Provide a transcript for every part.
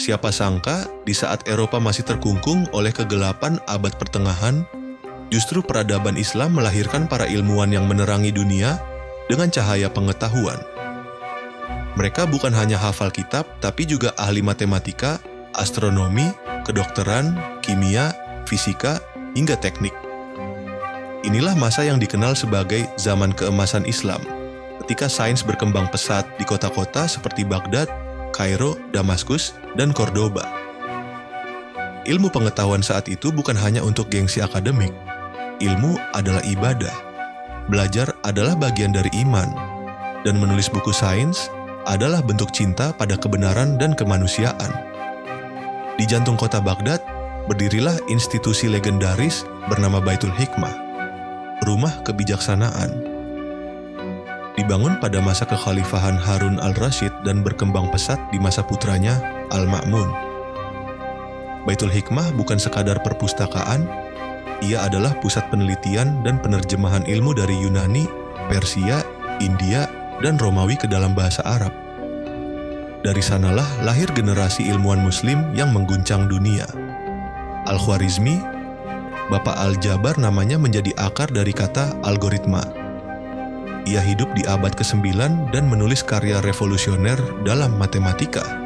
Siapa sangka di saat Eropa masih terkungkung oleh kegelapan abad pertengahan, justru peradaban Islam melahirkan para ilmuwan yang menerangi dunia dengan cahaya pengetahuan. Mereka bukan hanya hafal kitab, tapi juga ahli matematika, astronomi, kedokteran, kimia, fisika, hingga teknik. Inilah masa yang dikenal sebagai zaman keemasan Islam, ketika sains berkembang pesat di kota-kota seperti Baghdad, Kairo, Damaskus, dan Cordoba. Ilmu pengetahuan saat itu bukan hanya untuk gengsi akademik. Ilmu adalah ibadah. Belajar adalah bagian dari iman. Dan menulis buku sains adalah bentuk cinta pada kebenaran dan kemanusiaan. Di jantung kota Baghdad, berdirilah institusi legendaris bernama Baitul Hikmah, rumah kebijaksanaan. Dibangun pada masa kekhalifahan Harun al-Rasyid dan berkembang pesat di masa putranya Al-Ma'mun. Baitul Hikmah bukan sekadar perpustakaan, ia adalah pusat penelitian dan penerjemahan ilmu dari Yunani, Persia, India, dan Romawi ke dalam bahasa Arab. Dari sanalah lahir generasi ilmuwan Muslim yang mengguncang dunia. Al-Khwarizmi, Bapak Al-Jabar namanya menjadi akar dari kata algoritma. Ia hidup di abad ke-9 dan menulis karya revolusioner dalam matematika.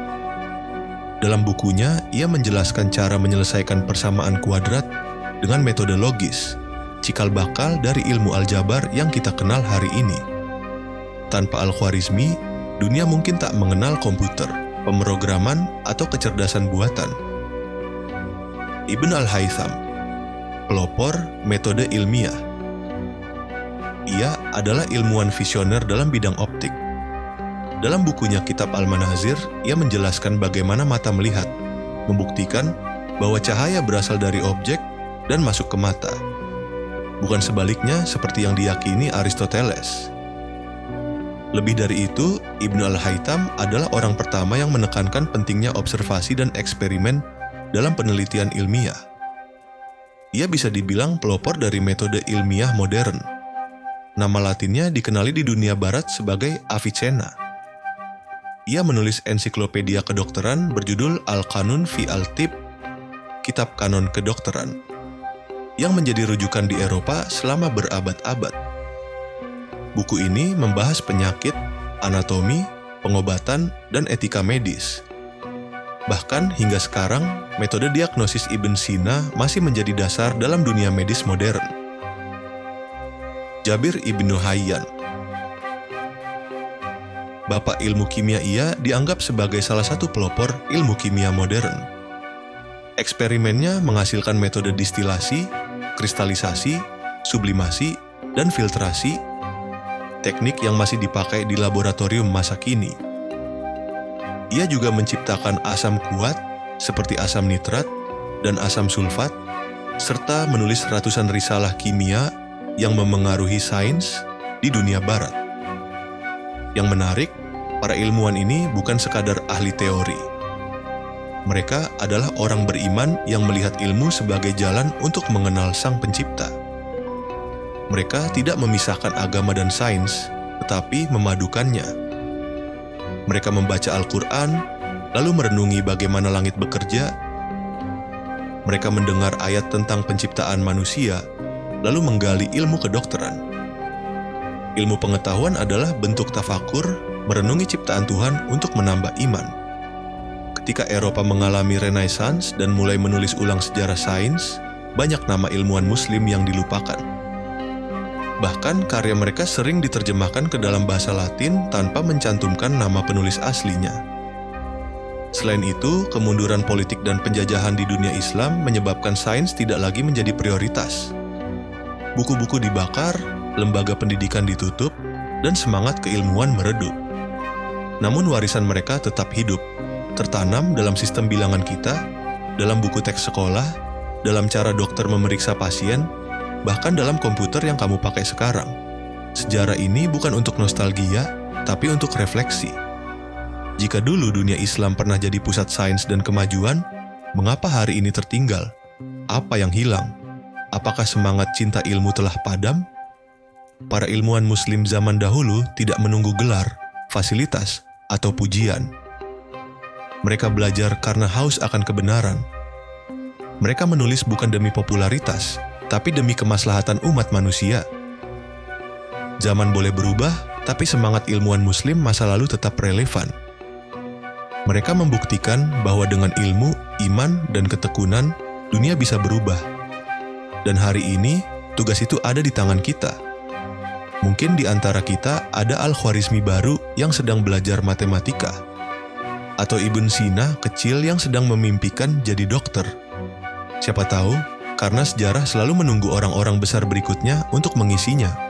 Dalam bukunya, ia menjelaskan cara menyelesaikan persamaan kuadrat dengan metode logis, cikal bakal dari ilmu aljabar yang kita kenal hari ini. Tanpa Al-Khwarizmi, dunia mungkin tak mengenal komputer, pemrograman, atau kecerdasan buatan. Ibn al-Haytham, pelopor metode ilmiah. Ia adalah ilmuwan visioner dalam bidang optik. Dalam bukunya Kitab Al-Manazir, ia menjelaskan bagaimana mata melihat, membuktikan bahwa cahaya berasal dari objek dan masuk ke mata. Bukan sebaliknya seperti yang diyakini Aristoteles. Lebih dari itu, Ibn al-Haytham adalah orang pertama yang menekankan pentingnya observasi dan eksperimen dalam penelitian ilmiah. Ia bisa dibilang pelopor dari metode ilmiah modern. Nama latinnya dikenali di dunia barat sebagai Avicenna. Ia menulis ensiklopedia kedokteran berjudul Al-Qanun fi al-Tib, kitab kanon kedokteran, yang menjadi rujukan di Eropa selama berabad-abad. Buku ini membahas penyakit, anatomi, pengobatan, dan etika medis. Bahkan hingga sekarang, metode diagnosis Ibn Sina masih menjadi dasar dalam dunia medis modern. Jabir Ibnu Hayyan, Bapak ilmu kimia, ia dianggap sebagai salah satu pelopor ilmu kimia modern. Eksperimennya menghasilkan metode distilasi, kristalisasi, sublimasi, dan filtrasi, teknik yang masih dipakai di laboratorium masa kini. Ia juga menciptakan asam kuat seperti asam nitrat dan asam sulfat, serta menulis ratusan risalah kimia yang memengaruhi sains di dunia barat. Yang menarik, para ilmuwan ini bukan sekadar ahli teori. Mereka adalah orang beriman yang melihat ilmu sebagai jalan untuk mengenal Sang Pencipta. Mereka tidak memisahkan agama dan sains, tetapi memadukannya. Mereka membaca Al-Quran, lalu merenungi bagaimana langit bekerja. Mereka mendengar ayat tentang penciptaan manusia, lalu menggali ilmu kedokteran. Ilmu pengetahuan adalah bentuk tafakur, merenungi ciptaan Tuhan untuk menambah iman. Ketika Eropa mengalami Renaissance dan mulai menulis ulang sejarah sains, banyak nama ilmuwan Muslim yang dilupakan. Bahkan karya mereka sering diterjemahkan ke dalam bahasa Latin tanpa mencantumkan nama penulis aslinya. Selain itu, kemunduran politik dan penjajahan di dunia Islam menyebabkan sains tidak lagi menjadi prioritas. Buku-buku dibakar, lembaga pendidikan ditutup, dan semangat keilmuan meredup. Namun warisan mereka tetap hidup, tertanam dalam sistem bilangan kita, dalam buku teks sekolah, dalam cara dokter memeriksa pasien, bahkan dalam komputer yang kamu pakai sekarang. Sejarah ini bukan untuk nostalgia, tapi untuk refleksi. Jika dulu dunia Islam pernah jadi pusat sains dan kemajuan, mengapa hari ini tertinggal? Apa yang hilang? Apakah semangat cinta ilmu telah padam? Para ilmuwan Muslim zaman dahulu tidak menunggu gelar, fasilitas, atau pujian. Mereka belajar karena haus akan kebenaran. Mereka menulis bukan demi popularitas, tapi demi kemaslahatan umat manusia. Zaman boleh berubah, tapi semangat ilmuwan Muslim masa lalu tetap relevan. Mereka membuktikan bahwa dengan ilmu, iman, dan ketekunan, dunia bisa berubah. Dan hari ini, tugas itu ada di tangan kita. Mungkin di antara kita ada Al-Khwarizmi baru yang sedang belajar matematika, atau Ibn Sina kecil yang sedang memimpikan jadi dokter. Siapa tahu, karena sejarah selalu menunggu orang-orang besar berikutnya untuk mengisinya.